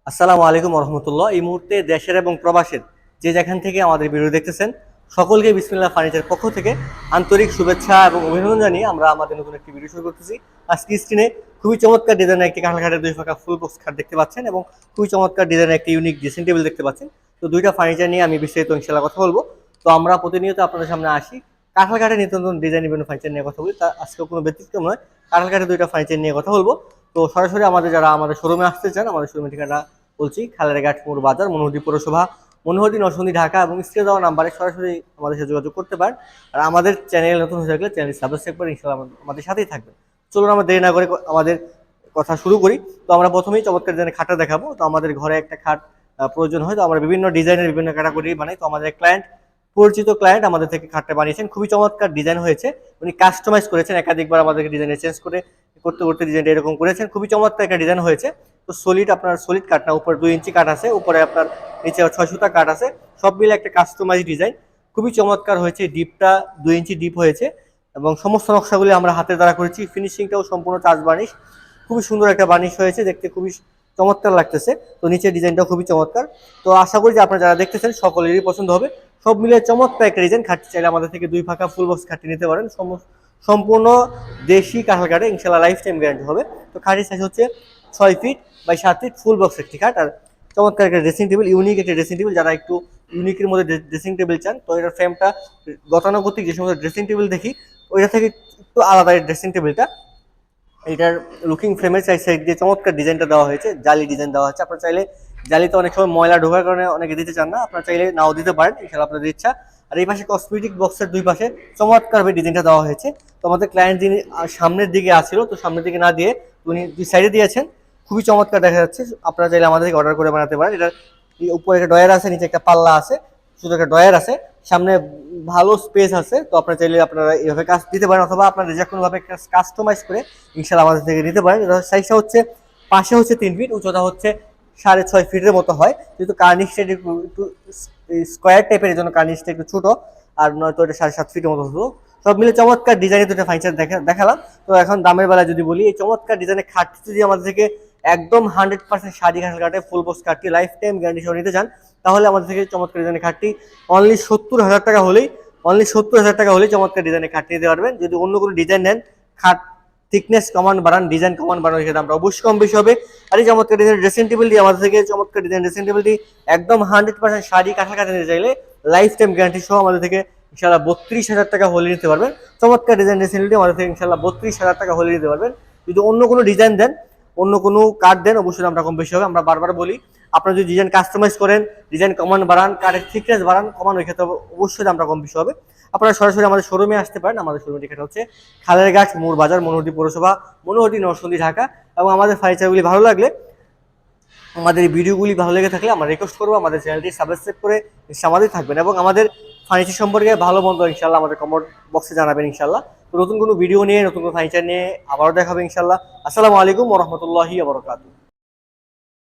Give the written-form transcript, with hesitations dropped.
আসসালামু আলাইকুম রহমতুল্লাহ। এই মুহূর্তে দেশের এবং প্রবাসের যে যেখান থেকে আমাদের ভিডিও দেখতেছেন সকলকে বিসমিল্লাহ ফার্নিচার পক্ষ থেকে আন্তরিক শুভেচ্ছা এবং অভিনন্দন জানিয়ে আমরা আমাদের নতুন একটি ভিডিও শুরু করতেছি। আজকে স্ক্রিনে খুবই চমৎকার ডিজাইনের একটি কাঁঠাল খাটের দুই ফাঁকা ফুল বক্স খাট দেখতে পাচ্ছেন এবং খুবই চমৎকার ডিজাইনের একটি ইউনিক ড্রেসিং টেবিল দেখতে পাচ্ছেন। তো দুইটা ফার্নিচার নিয়ে আমি বিস্তারিত ইনশাআল্লাহ কথা বলবো। তো আমরা প্রতিনিয়ত আপনাদের সামনে আসি কাঁঠাল কাঠের নিত্য নতুন ডিজাইন বিভিন্ন ফার্নিচার নিয়ে কথা বলি, তা আজকে কোনো ব্যতিক্রম নয়, কাঁঠাল কাঠের দুইটা ফার্নিচার নিয়ে কথা বলবো। তো সরাসরি যারা আমাদের শোরুমে আসতে চান, আমাদের শোরুমের ঠিকানা বলছি খালেরঘাট মোড় বাজার, মনোহরদী পৌরসভা, মনোহরদী নরসিংদী, ঢাকা, এবং স্ক্রিনে দেওয়া নাম্বারে সরাসরি আমাদের সাথে যোগাযোগ করতে পারেন। আর আমাদের চ্যানেল নতুন হয়ে থাকলে চ্যানেল সাবস্ক্রাইব করে ইনশাআল্লাহ আমাদের সাথেই থাকবেন। চলুন আমরা দেরি না করে আমাদের কথা শুরু করি। তো আমরা প্রথমেই চমৎকার ডিজাইনের খাটটা দেখাবো। তো আমাদের ঘরে একটা খাট প্রয়োজন হয়, তো আমরা বিভিন্ন ডিজাইনের বিভিন্ন ক্যাটাগরি বানাই। তো আমাদের ক্লায়েন্ট, পরিচিত ক্লায়েন্ট আমাদের থেকে খাটটা বানিয়েছেন, খুবই চমৎকার ডিজাইন হয়েছে, উনি কাস্টমাইজ করেছেন, একাধিকবার আমাদেরকে ডিজাইনে চেঞ্জ করে করতে করতে ডিজাইনটা এরকম করেছেন, খুবই চমৎকার একটা ডিজাইন হয়েছে। তো আপনার সলিড কাঠ না, উপরে 2 ইঞ্চি কাঠ আছে, উপরে আপনার নিচে 6 সুতা কাঠ আছে, সব মিলে একটা কাস্টমাইজ ডিজাইন, খুবই চমৎকার হয়েছে। ডিপটা 2 ইঞ্চি ডিপ হয়েছে এবং সমস্ত নকশাগুলি আমরা হাতের দ্বারা করেছি। ফিনিশিংটাও সম্পূর্ণ চাষ বার্নিশ, খুবই সুন্দর একটা বার্নিশ হয়েছে, দেখতে খুবই চমৎকার লাগতেছে। তো নিচের ডিজাইনটাও খুবই চমৎকার। তো আশা করি যে আপনারা যারা দেখতেছেন সকলেরই পছন্দ হবে। সব মিলে চমৎকার একটা ডিজাইন। খাটটি চাইলে আমাদের থেকে 2 ফাঁকা ফুল বক্স খাটটি নিতে পারেন, সম্পূর্ণ দেশি কাঁঠাল কাঠে, ইনশাআল্লাহ লাইফ টাইম গ্যারান্টি হবে। তো খাটের সাইজ হচ্ছে 6 feet by 7 feet, full box একটি খাট। আর চমৎকার একটা ড্রেসিং টেবিল, ইউনিক একটা ড্রেসিং টেবিল, যারা একটু ইউনিকের মধ্যে ড্রেসিং টেবিল চান, তো এটার ফ্রেমটা গতানুগতিক যে সমস্ত ড্রেসিং টেবিল দেখি ওইটা থেকে একটু আলাদা এই ড্রেসিং টেবিলটা। এটার লুকিং ফ্রেমের সাইড দিয়ে চমৎকার ডিজাইনটা দেওয়া হয়েছে, জালি ডিজাইন দেওয়া হচ্ছে। আপনারা চাইলে, জালিতে অনেক সময় ময়লা ঢোকার কারণে অনেকে দিতে চান না, আপনারা চাইলে নাও দিতে পারেন, ইনশাআল্লাহ আপনাদের ইচ্ছা। আর এই পাশে কসমেটিক বক্সের দুই পাশে চমৎকারভাবে ডিজাইনটা দেওয়া হয়েছে। তো আমাদের ক্লায়েন্ট যিনি সামনের দিকে আসছিল, তো সামনের দিকে না দিয়ে উনি দুই সাইডে দিয়েছেন, খুবই চমৎকার দেখা যাচ্ছে। আপনারা চাইলে আমাদের থেকে অর্ডার করে বানাতে পারেন। এটার উপরে একটা ডয়ার আছে, নিচে একটা পাল্লা আছে, শুধু একটা ডয়ার আছে, সামনে ভালো স্পেস আছে। তো আপনারা চাইলে আপনারা এইভাবে কাজ দিতে পারেন, অথবা আপনারা যে কোনোভাবে কাস্টমাইজ করে ইনশাআল্লাহ আমাদের থেকে নিতে পারেন। এটা সাইজটা হচ্ছে পাশে হচ্ছে 3 ফিট, উচ্চতা হচ্ছে 6.5 ফিটের মতো হয়, যেহেতু কার্নিশটা একটু স্কোয়ার টাইপের, এই জন্য কার্নিশটা একটু ছোট, আর নয়তো এটা 7.5 ফিটের মতো হতো। সব মিলে চমৎকার ডিজাইনের দুটো ফার্নিচার দেখালাম। তো এখন দামের বেলা যদি বলি, এই চমৎকার ডিজাইনের খাটটি যদি আমাদের থেকে একদম 100% শাড়ি কাঁঠাল কাঠে ফুল বক্স খাটটি লাইফ টাইম গ্যারান্টি সহ নিতে চান, তাহলে আমাদের থেকে চমৎকার ডিজাইনের খাটটি অনলি 70,000 টাকা হলেই, অনলি 70,000 টাকা হলেই চমৎকার ডিজাইনের খাটটি নিতে পারবেন। যদি অন্য কোনো ডিজাইন নেন, খাট থিকনেস কমান বাড়ান, ডিজাইন কমান বাড়ান, সেটা আমরা অবশ্যই কম বেশি হবে। আর এই চমৎকার ডিজাইন ড্রেসিং টেবিলটি আমাদের থেকে, চমৎকার ডিজাইন ড্রেসিং টেবিলটি একদম 100% শাড়ি কাঁঠাল কাঠে নিতে চাইলে লাইফ টাইম গ্যারান্টি সহ আমাদের থেকে ইনশাআল্লাহ 32,000 টাকা হলে নিতে পারবেন। চমৎকার ডিজাইন ড্রেসিং টেবিলটি আমাদের থেকে ইনশাআল্লাহ 32,000 টাকা হলে নিতে পারবেন। যদি অন্য কোনো ডিজাইন দেন, অন্য কোনো কাঠ দেন, অবশ্যই আমরা কম বেশি হবে। আমরা বারবার বলি, আপনারা যদি ডিজাইন কাস্টমাইজ করেন, ডিজাইন কমান বাড়ান, কাঠের থিকনেস বাড়ান, কমান, ওই ক্ষেত্রে অবশ্যই আমরা কম বেশি হবে। আপনারা সরাসরি আমাদের শোরুমে আসতে পারেন। আমাদের শোরুমের ঠিকানা হচ্ছে খালেরঘাট মোড় বাজার, মনোহরদী পৌরসভা, মনোহরদী নরসিংদী, ঢাকা। এবং আমাদের ফার্নিচারগুলি ভালো লাগলে, আমাদের এই ভিডিওগুলি ভালো লেগে থাকলে আমরা রিকোয়েস্ট করবো আমাদের চ্যানেলটি সাবস্ক্রাইব করে আমাদের থাকবেন, এবং আমাদের ফার্নিচার সম্পর্কে ভালো মন্দ ইনশাআল্লাহ আমাদের কমেন্ট বক্সে জানাবেন ইনশাআল্লাহ। তো নতুন কোনো ভিডিও নিয়ে, নতুন কোনো ফার্নিচার নিয়ে আবারও দেখাবে ইনশাআল্লাহ। আসসালামু আলাইকুম ওয়া রাহমাতুল্লাহি ওয়া বারাকাতুহু।